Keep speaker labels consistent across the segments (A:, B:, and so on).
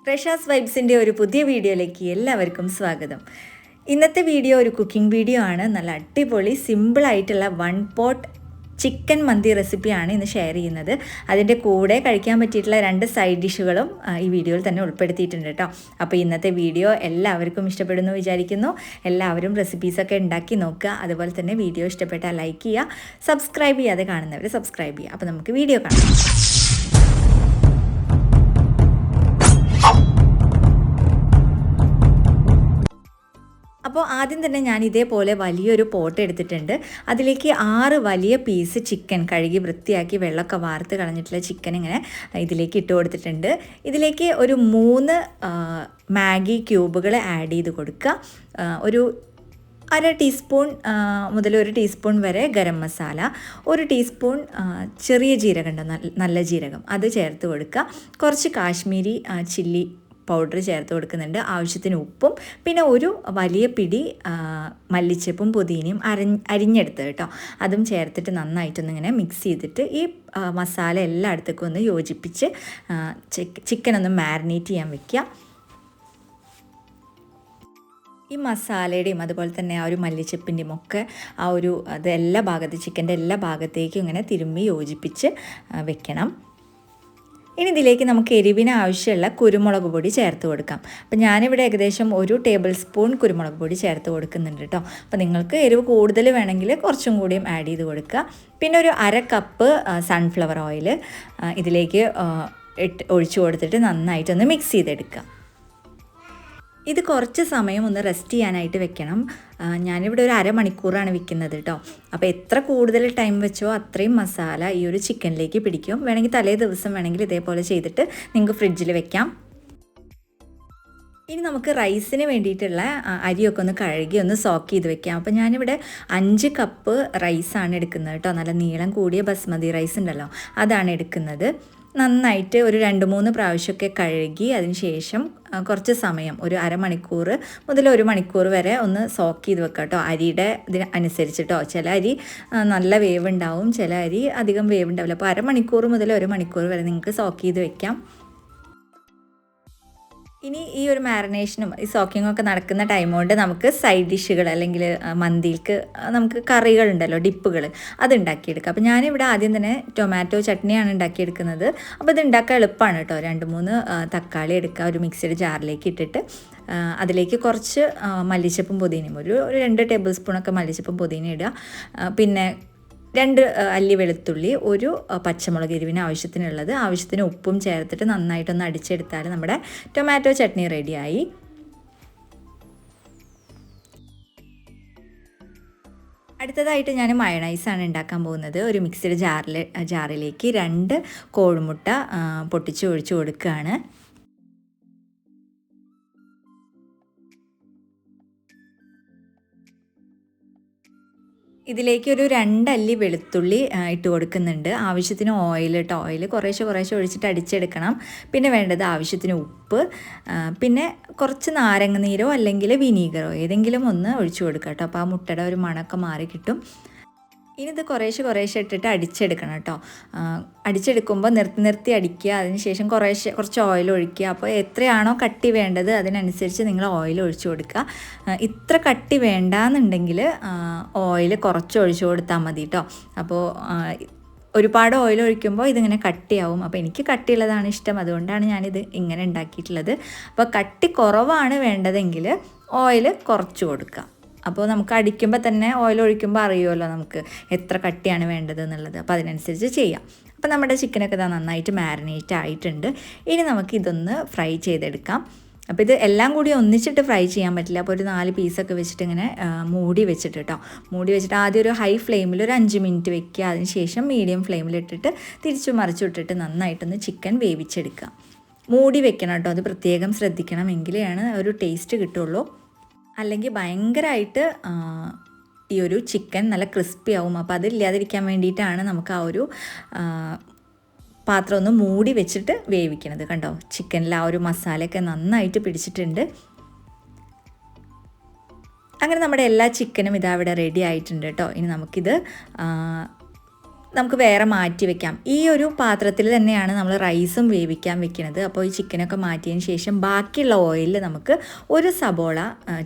A: റഷാസ് വൈബ്സിൻ്റെ ഒരു പുതിയ വീഡിയോയിലേക്ക് എല്ലാവർക്കും സ്വാഗതം. ഇന്നത്തെ വീഡിയോ ഒരു കുക്കിംഗ് വീഡിയോ ആണ്. നല്ല അടിപൊളി സിമ്പിളായിട്ടുള്ള വൺ പോട്ട് ചിക്കൻ മന്തി റെസിപ്പിയാണ് ഇന്ന് ഷെയർ ചെയ്യുന്നത്. അതിൻ്റെ കൂടെ കഴിക്കാൻ പറ്റിയിട്ടുള്ള 2 സൈഡ് ഡിഷുകളും ഈ വീഡിയോയിൽ തന്നെ ഉൾപ്പെടുത്തിയിട്ടുണ്ട് കേട്ടോ. അപ്പോൾ ഇന്നത്തെ വീഡിയോ എല്ലാവർക്കും ഇഷ്ടപ്പെടുന്നു വിചാരിക്കുന്നു. എല്ലാവരും റെസിപ്പീസൊക്കെ ഉണ്ടാക്കി നോക്കുക. അതുപോലെ തന്നെ വീഡിയോ ഇഷ്ടപ്പെട്ടാൽ ലൈക്ക് ചെയ്യുക, സബ്സ്ക്രൈബ് ചെയ്യാതെ കാണുന്നവർ സബ്സ്ക്രൈബ് ചെയ്യുക. അപ്പോൾ നമുക്ക് വീഡിയോ കാണാം. അപ്പോൾ ആദ്യം തന്നെ ഞാൻ ഇതേപോലെ വലിയൊരു പോട്ട് എടുത്തിട്ടുണ്ട്. അതിലേക്ക് 6 വലിയ പീസ് ചിക്കൻ കഴുകി വൃത്തിയാക്കി വെള്ളമൊക്കെ വാർത്ത് കളഞ്ഞിട്ടുള്ള ചിക്കൻ ഇങ്ങനെ ഇതിലേക്ക് ഇട്ട് കൊടുത്തിട്ടുണ്ട്. ഇതിലേക്ക് ഒരു 3 മാഗി ക്യൂബുകൾ ആഡ് ചെയ്ത് കൊടുക്കുക. ഒരു 1/2 ടീസ്പൂൺ മുതൽ 1 ടീസ്പൂൺ വരെ ഗരം മസാല, 1 ടീസ്പൂൺ ചെറിയ ജീരകം ഉണ്ട്, നല്ല ജീരകം, അത് ചേർത്ത് കൊടുക്കുക. കുറച്ച് കാശ്മീരി ചില്ലി പൗഡർ ചേർത്ത് കൊടുക്കുന്നുണ്ട്, ആവശ്യത്തിന് ഉപ്പും, പിന്നെ ഒരു വലിയ പിടി മല്ലിച്ചപ്പും പുതിനയും അരിഞ്ഞെടുത്ത് കേട്ടോ, അതും ചേർത്തിട്ട് നന്നായിട്ടൊന്നിങ്ങനെ മിക്സ് ചെയ്തിട്ട് ഈ മസാല എല്ലായിടത്തേക്കും ഒന്ന് യോജിപ്പിച്ച് ചിക്കൻ ഒന്ന് മാരിനേറ്റ് ചെയ്യാൻ വെക്കുക. ഈ മസാലയുടെയും അതുപോലെ തന്നെ ആ ഒരു മല്ലിച്ചപ്പിൻ്റെയും ഒക്കെ ആ ഒരു അത് എല്ലാ ചിക്കൻ്റെ എല്ലാ ഭാഗത്തേക്കും ഇങ്ങനെ തിരുമ്മി യോജിപ്പിച്ച് വെക്കണം. ഇനി ഇതിലേക്ക് നമുക്ക് എരിവിന് ആവശ്യമുള്ള കുരുമുളക് പൊടി ചേർത്ത് കൊടുക്കാം. അപ്പോൾ ഞാനിവിടെ ഏകദേശം 1 ടേബിൾ സ്പൂൺ കുരുമുളക് പൊടി ചേർത്ത് കൊടുക്കുന്നുണ്ട് കേട്ടോ. അപ്പോൾ നിങ്ങൾക്ക് എരിവ് കൂടുതൽ വേണമെങ്കിൽ കുറച്ചും കൂടിയും ആഡ് ചെയ്ത് കൊടുക്കുക. പിന്നെ ഒരു 1/2 കപ്പ് സൺഫ്ലവർ ഓയിൽ ഇതിലേക്ക് ഒഴിച്ചു കൊടുത്തിട്ട് നന്നായിട്ടൊന്ന് മിക്സ് ചെയ്തെടുക്കുക. ഇത് കുറച്ച് സമയം ഒന്ന് റെസ്റ്റ് ചെയ്യാനായിട്ട് വെക്കണം. ഞാനിവിടെ ഒരു 1/2 മണിക്കൂറാണ് വെക്കുന്നത് കേട്ടോ. അപ്പോൾ എത്ര കൂടുതൽ ടൈം വെച്ചോ അത്രയും മസാല ഈ ഒരു ചിക്കനിലേക്ക് പിടിക്കും. വേണമെങ്കിൽ തലേ ദിവസം വേണമെങ്കിൽ ഇതേപോലെ ചെയ്തിട്ട് നിങ്ങൾക്ക് ഫ്രിഡ്ജിൽ വെക്കാം. ഇനി നമുക്ക് റൈസിന് വേണ്ടിയിട്ടുള്ള അരിയൊക്കെ ഒന്ന് കഴുകി ഒന്ന് സോക്ക് ചെയ്ത് വെക്കാം. അപ്പോൾ ഞാനിവിടെ 5 കപ്പ് റൈസാണ് എടുക്കുന്നത് കേട്ടോ. നല്ല നീളം കൂടിയ ബസ്മതി റൈസ് ഉണ്ടല്ലോ, അതാണ് എടുക്കുന്നത്. നന്നായിട്ട് ഒരു 2-3 പ്രാവശ്യമൊക്കെ കഴുകി അതിന് ശേഷം കുറച്ച് സമയം ഒരു 1/2 മണിക്കൂർ മുതൽ 1 മണിക്കൂർ വരെ ഒന്ന് സോക്ക് ചെയ്ത് വെക്കാം കേട്ടോ. അരിയുടെ ഇതിന് അനുസരിച്ചിട്ടോ, ചില അരി നല്ല വേവ് ഉണ്ടാവും, ചില അരി അധികം വേവ് ഉണ്ടാവില്ല. അപ്പോൾ 1/2 മണിക്കൂർ മുതൽ 1 മണിക്കൂർ വരെ നിങ്ങൾക്ക് സോക്ക് ചെയ്ത് വെക്കാം. ഇനി ഈ ഒരു മാരിനേഷനും ഈ സോക്കിങ്ങും ഒക്കെ നടക്കുന്ന ടൈം കൊണ്ട് നമുക്ക് സൈഡ് ഡിഷുകൾ അല്ലെങ്കിൽ മന്തിക്ക് നമുക്ക് കറികളുണ്ടല്ലോ, ഡിപ്പുകൾ, അത് ഉണ്ടാക്കിയെടുക്കാം. അപ്പോൾ ഞാനിവിടെ ആദ്യം തന്നെ ടൊമാറ്റോ ചട്നിയാണ് ഉണ്ടാക്കിയെടുക്കുന്നത്. അപ്പോൾ ഇത് ഉണ്ടാക്കാൻ എളുപ്പമാണ് കേട്ടോ. 2-3 തക്കാളി എടുക്കുക, ഒരു മിക്സിയുടെ ജാറിലേക്ക് ഇട്ടിട്ട് അതിലേക്ക് കുറച്ച് മല്ലിച്ചപ്പും പുതിനയും ഒരു 2 ടേബിൾ സ്പൂണൊക്കെ മല്ലിച്ചപ്പും പുതിന ഇടുക. പിന്നെ 2 അല്ലി വെളുത്തുള്ളി, ഒരു പച്ചമുളക് എരിവിന് ആവശ്യത്തിനുള്ളത്, ആവശ്യത്തിന് ഉപ്പും ചേർത്തിട്ട് നന്നായിട്ടൊന്ന് അടിച്ചെടുത്താൽ നമ്മുടെ ടൊമാറ്റോ ചട്നി റെഡിയായി. അടുത്തതായിട്ട് ഞാൻ മയണൈസാണ് ഉണ്ടാക്കാൻ പോകുന്നത്. ഒരു മിക്സിയുടെ ജാറിലേക്ക് 2 കോഴിമുട്ട പൊട്ടിച്ച് ഒഴിച്ച് കൊടുക്കുകയാണ്. ഇതിലേക്ക് ഒരു 2 അല്ലി വെളുത്തുള്ളി ഇട്ട് കൊടുക്കുന്നുണ്ട്. ആവശ്യത്തിന് ഓയിൽ കേട്ടോ. ഓയിൽ കുറേശ്ശെ ഒഴിച്ചിട്ട് അടിച്ചെടുക്കണം. പിന്നെ വേണ്ടത് ആവശ്യത്തിന് ഉപ്പ്, പിന്നെ കുറച്ച് നാരങ്ങ നീരോ അല്ലെങ്കിൽ വിനീഗറോ ഏതെങ്കിലും ഒന്ന് ഒഴിച്ചു കൊടുക്കുക കേട്ടോ. അപ്പോൾ ആ മുട്ടയുടെ ഒരു മണമൊക്കെ മാറി കിട്ടും. ഇനി ഇത് കുറേശ്ശെ ഇട്ടിട്ട് അടിച്ചെടുക്കണം കേട്ടോ. അടിച്ചെടുക്കുമ്പോൾ നിർത്തി അടിക്കുക. അതിനുശേഷം കുറച്ച് ഓയിൽ ഒഴിക്കുക. അപ്പോൾ എത്രയാണോ കട്ടി വേണ്ടത് അതിനനുസരിച്ച് നിങ്ങൾ ഓയിൽ ഒഴിച്ചു കൊടുക്കുക. ഇത്ര കട്ടി വേണ്ടാന്നുണ്ടെങ്കിൽ ഓയിൽ കുറച്ച് ഒഴിച്ചു കൊടുത്താൽ മതി കേട്ടോ. അപ്പോൾ ഒരുപാട് ഓയിൽ ഒഴിക്കുമ്പോൾ ഇതിങ്ങനെ കട്ടിയാവും. അപ്പോൾ എനിക്ക് കട്ടിയുള്ളതാണ് ഇഷ്ടം, അതുകൊണ്ടാണ് ഞാനിത് ഇങ്ങനെ ഉണ്ടാക്കിയിട്ടുള്ളത്. അപ്പോൾ കട്ടി കുറവാണ് വേണ്ടതെങ്കിൽ ഓയിൽ കുറച്ച് കൊടുക്കുക. അപ്പോൾ നമുക്ക് അടിക്കുമ്പോൾ തന്നെ ഓയിൽ ഒഴിക്കുമ്പോൾ അറിയുമല്ലോ നമുക്ക് എത്ര കട്ടിയാണ് വേണ്ടത് എന്നുള്ളത്. അപ്പോൾ അതിനനുസരിച്ച് ചെയ്യാം. അപ്പോൾ നമ്മുടെ ചിക്കനൊക്കെ നന്നായിട്ട് മാരിനേറ്റ് ആയിട്ടുണ്ട്. ഇനി നമുക്ക് ഇതൊന്ന് ഫ്രൈ ചെയ്തെടുക്കാം. അപ്പോൾ ഇത് എല്ലാം കൂടി ഒന്നിച്ചിട്ട് ഫ്രൈ ചെയ്യാൻ പറ്റില്ല. അപ്പോൾ ഒരു 4 പീസൊക്കെ വെച്ചിട്ട് ഇങ്ങനെ മൂടി വെച്ചിട്ട് ആദ്യം ഒരു ഹൈ ഫ്ലെയിമിൽ ഒരു 5 മിനിറ്റ് വെക്കുക. അതിന് ശേഷം മീഡിയം ഫ്ലെയിമിലിട്ടിട്ട് തിരിച്ചു മറിച്ചു ഇട്ടിട്ട് നന്നായിട്ടൊന്ന് ചിക്കൻ വേവിച്ചെടുക്കുക. മൂടി വെക്കണം കേട്ടോ, അത് പ്രത്യേകം ശ്രദ്ധിക്കണം, എങ്കിലാണ് ഒരു ടേസ്റ്റ് കിട്ടുള്ളൂ. അല്ലെങ്കിൽ ഭയങ്കരമായിട്ട് ഈ ഒരു ചിക്കൻ നല്ല ക്രിസ്പി ആവും. അപ്പോൾ അതില്ലാതിരിക്കാൻ വേണ്ടിയിട്ടാണ് നമുക്ക് ആ ഒരു പാത്രം ഒന്ന് മൂടി വെച്ചിട്ട് വേവിക്കണത്. കണ്ടോ, ചിക്കനിൽ ആ ഒരു മസാലയൊക്കെ നന്നായിട്ട് പിടിച്ചിട്ടുണ്ട്. അങ്ങനെ നമ്മുടെ എല്ലാ ചിക്കനും ഇതാ ഇവിടെ റെഡി ആയിട്ടുണ്ട് കേട്ടോ. ഇനി നമുക്കിത് നമുക്ക് വേറെ മാറ്റി വെക്കാം. ഈ ഒരു പാത്രത്തിൽ തന്നെയാണ് നമ്മൾ റൈസും വേവിക്കാൻ വെക്കുന്നത്. അപ്പോൾ ഈ ചിക്കനൊക്കെ മാറ്റിയതിന് ശേഷം ബാക്കിയുള്ള ഓയിലിൽ നമുക്ക് ഒരു സബോള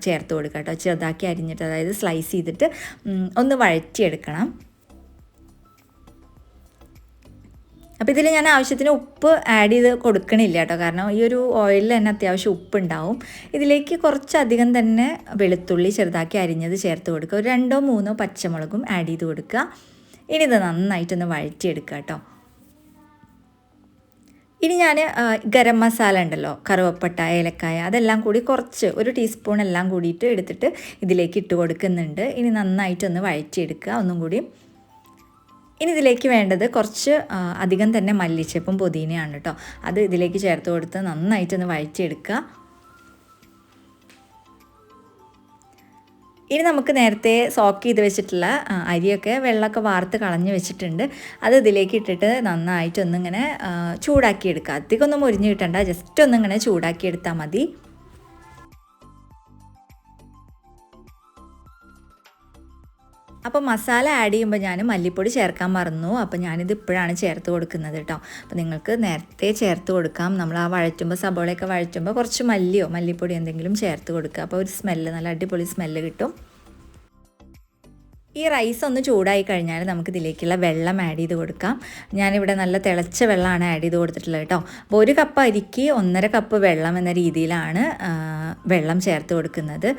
A: ചേർത്ത് കൊടുക്കാം കേട്ടോ. ചെറുതാക്കി അരിഞ്ഞിട്ട്, അതായത് സ്ലൈസ് ചെയ്തിട്ട് ഒന്ന് വഴറ്റിയെടുക്കണം. അപ്പോൾ ഇതിൽ ഞാൻ ആവശ്യത്തിന് ഉപ്പ് ആഡ് ചെയ്ത് കൊടുക്കണില്ല കേട്ടോ, കാരണം ഈ ഒരു ഓയിലിൽ തന്നെ അത്യാവശ്യം ഉപ്പുണ്ടാവും. ഇതിലേക്ക് കുറച്ചധികം തന്നെ വെളുത്തുള്ളി ചെറുതാക്കി അരിഞ്ഞത് ചേർത്ത് കൊടുക്കുക. ഒരു 2-3 പച്ചമുളകും ആഡ് ചെയ്ത് കൊടുക്കുക. ഇനി ഇത് നന്നായിട്ടൊന്ന് വഴറ്റിയെടുക്കുക കേട്ടോ. ഇനി ഞാൻ ഗരം മസാല ഉണ്ടല്ലോ, കറുവപ്പട്ട, ഏലക്കായ, അതെല്ലാം കൂടി കുറച്ച് ഒരു ടീസ്പൂൺ എല്ലാം കൂടിയിട്ട് എടുത്തിട്ട് ഇതിലേക്ക് ഇട്ട് കൊടുക്കുന്നുണ്ട്. ഇനി നന്നായിട്ടൊന്ന് വഴറ്റിയെടുക്കുക ഒന്നും കൂടി. ഇനി ഇതിലേക്ക് വേണ്ടത് കുറച്ച് അധികം തന്നെ മല്ലിച്ചപ്പും പുതിനയാണ് കേട്ടോ. അത് ഇതിലേക്ക് ചേർത്ത് കൊടുത്ത് നന്നായിട്ടൊന്ന് വഴറ്റിയെടുക്കുക. ഇനി നമുക്ക് നേരത്തെ സോക്ക് ചെയ്ത് വെച്ചിട്ടുള്ള അരിയൊക്കെ വെള്ളമൊക്കെ വാർത്ത് കളഞ്ഞ് വെച്ചിട്ടുണ്ട്. അത് ഇതിലേക്ക് ഇട്ടിട്ട് നന്നായിട്ടൊന്നിങ്ങനെ ചൂടാക്കിയെടുക്കുക. അധികം ഒന്നും മുരിഞ്ഞ് കിട്ടണ്ട, ജസ്റ്റ് ഒന്നിങ്ങനെ ചൂടാക്കിയെടുത്താൽ മതി. അപ്പോൾ മസാല ആഡ് ചെയ്യുമ്പോൾ ഞാൻ മല്ലിപ്പൊടി ചേർക്കാൻ മറന്നു. അപ്പോൾ ഞാനിത് ഇപ്പോഴാണ് ചേർത്ത് കൊടുക്കുന്നത് കേട്ടോ. അപ്പോൾ നിങ്ങൾക്ക് നേരത്തെ ചേർത്ത് കൊടുക്കാം. നമ്മൾ ആ വഴറ്റുമ്പോൾ, സബോളയൊക്കെ വഴറ്റുമ്പോൾ കുറച്ച് മല്ലിപ്പൊടി എന്തെങ്കിലും ചേർത്ത് കൊടുക്കുക. അപ്പോൾ ഒരു സ്മെല്ല്, നല്ല അടിപൊളി സ്മെല്ല് കിട്ടും. ഈ റൈസ് ഒന്ന് ചൂടായി കഴിഞ്ഞാൽ നമുക്ക് ഇതിലേക്കുള്ള വെള്ളം ആഡ് ചെയ്ത് കൊടുക്കാം. ഞാനിവിടെ നല്ല തിളച്ച വെള്ളമാണ് ആഡ് ചെയ്ത് കൊടുത്തിട്ടുള്ളത് കേട്ടോ. അപ്പോൾ 1 കപ്പ് അരിക്ക് 1.5 കപ്പ് വെള്ളം എന്ന രീതിയിലാണ് വെള്ളം ചേർത്ത് കൊടുക്കുന്നത്.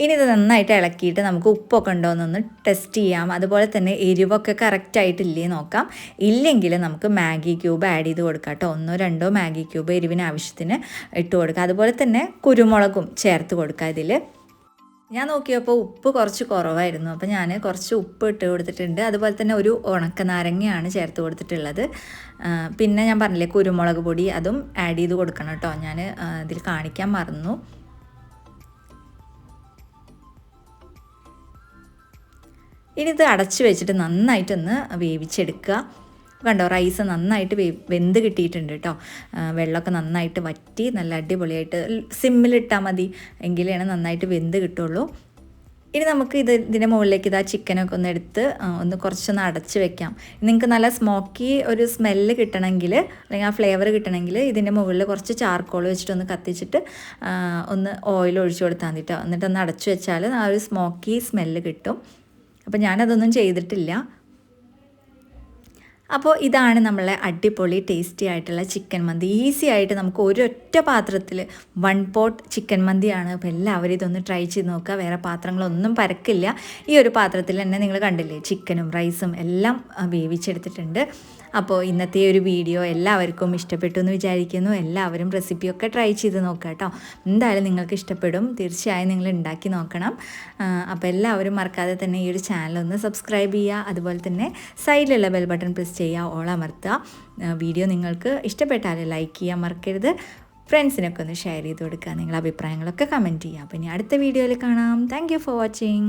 A: ഇനി ഇത് നന്നായിട്ട് ഇളക്കിയിട്ട് നമുക്ക് ഉപ്പൊക്കെ ഉണ്ടോ എന്നൊന്ന് ടെസ്റ്റ് ചെയ്യാം. അതുപോലെ തന്നെ എരിവൊക്കെ കറക്റ്റായിട്ടില്ലേ നോക്കാം. ഇല്ലെങ്കിൽ നമുക്ക് മാഗി ക്യൂബ് ആഡ് ചെയ്ത് കൊടുക്കാം കേട്ടോ. 1-2 മാഗി ക്യൂബ് എരിവിന് ആവശ്യത്തിന് ഇട്ട് കൊടുക്കുക. അതുപോലെ തന്നെ കുരുമുളകും ചേർത്ത് കൊടുക്കുക. ഇതിൽ ഞാൻ നോക്കിയപ്പോൾ ഉപ്പ് കുറച്ച് കുറവായിരുന്നു. അപ്പോൾ ഞാൻ കുറച്ച് ഉപ്പ് ഇട്ട് കൊടുത്തിട്ടുണ്ട്. അതുപോലെ തന്നെ ഒരു ഉണക്കനാരങ്ങയാണ് ചേർത്ത് കൊടുത്തിട്ടുള്ളത്. പിന്നെ ഞാൻ പറഞ്ഞില്ലേ കുരുമുളക് പൊടി, അതും ആഡ് ചെയ്ത് കൊടുക്കണം കേട്ടോ. ഞാൻ ഇതിൽ കാണിക്കാൻ മറന്നു. ഇനി ഇത് അടച്ച് വെച്ചിട്ട് നന്നായിട്ടൊന്ന് വേവിച്ചെടുക്കുക. കണ്ടോ, റൈസ് നന്നായിട്ട് വെന്ത് കിട്ടിയിട്ടുണ്ട് കേട്ടോ. വെള്ളമൊക്കെ നന്നായിട്ട് വറ്റി നല്ല അടിപൊളിയായിട്ട് സിമ്മിലിട്ടാൽ മതി, എങ്കിലാണ് നന്നായിട്ട് വെന്ത് കിട്ടുള്ളൂ. ഇനി നമുക്ക് ഇതിൻ്റെ മുകളിലേക്ക് ഇതാ ചിക്കനൊക്കെ ഒന്ന് എടുത്ത് കുറച്ചൊന്ന് അടച്ച് വെക്കാം. നിങ്ങൾക്ക് നല്ല സ്മോക്കി ഒരു സ്മെല്ല് കിട്ടണമെങ്കിൽ, അല്ലെങ്കിൽ ആ ഫ്ലേവർ കിട്ടണമെങ്കിൽ ഇതിൻ്റെ മുകളിൽ കുറച്ച് ചാർക്കോൾ വെച്ചിട്ടൊന്ന് കത്തിച്ചിട്ട് ഒന്ന് ഓയിൽ ഒഴിച്ച് കൊടുത്താൽ മതി കേട്ടോ. എന്നിട്ടൊന്ന് അടച്ച് വെച്ചാൽ ആ ഒരു സ്മോക്കി സ്മെല്ല് കിട്ടും. അപ്പോൾ ഞാനതൊന്നും ചെയ്തിട്ടില്ല. അപ്പോൾ ഇതാണ് നമ്മളെ അടിപൊളി ടേസ്റ്റി ആയിട്ടുള്ള ചിക്കൻ മന്തി. ഈസി ആയിട്ട് നമുക്ക് ഒരൊറ്റ പാത്രത്തിൽ 1 പോട്ട് ചിക്കൻ മന്തിയാണ്. അപ്പോൾ എല്ലാവരും ഇതൊന്ന് ട്രൈ ചെയ്ത് നോക്കുക. വേറെ പാത്രങ്ങളൊന്നും പരക്കില്ല. ഈ ഒരു പാത്രത്തിൽ തന്നെ നിങ്ങൾ കണ്ടില്ലേ, ചിക്കനും റൈസും എല്ലാം വേവിച്ചെടുത്തിട്ടുണ്ട്. അപ്പോൾ ഇന്നത്തെ ഒരു വീഡിയോ എല്ലാവർക്കും ഇഷ്ടപ്പെട്ടു എന്ന് വിചാരിക്കുന്നു. എല്ലാവരും റെസിപ്പിയൊക്കെ ട്രൈ ചെയ്ത് നോക്കുക കേട്ടോ. എന്തായാലും നിങ്ങൾക്ക് ഇഷ്ടപ്പെടും, തീർച്ചയായും നിങ്ങൾ ഉണ്ടാക്കി നോക്കണം. അപ്പോൾ എല്ലാവരും മറക്കാതെ തന്നെ ഈ ഒരു ചാനൽ ഒന്ന് സബ്സ്ക്രൈബ് ചെയ്യുക. അതുപോലെ തന്നെ സൈഡിലുള്ള ബെൽ ബട്ടൺ പ്രസ് ചെയ്യുക, ഓൾ അമർത്തുക. വീഡിയോ നിങ്ങൾക്ക് ഇഷ്ടപ്പെട്ടാൽ ലൈക്ക് ചെയ്യാൻ മറക്കരുത്. ഫ്രണ്ട്സിനൊക്കെ ഒന്ന് ഷെയർ ചെയ്ത് കൊടുക്കുക. നിങ്ങളുടെ അഭിപ്രായങ്ങളൊക്കെ കമൻറ്റ് ചെയ്യുക. അപ്പോൾ ഇനി അടുത്ത വീഡിയോയിൽ കാണാം. Thank you for watching.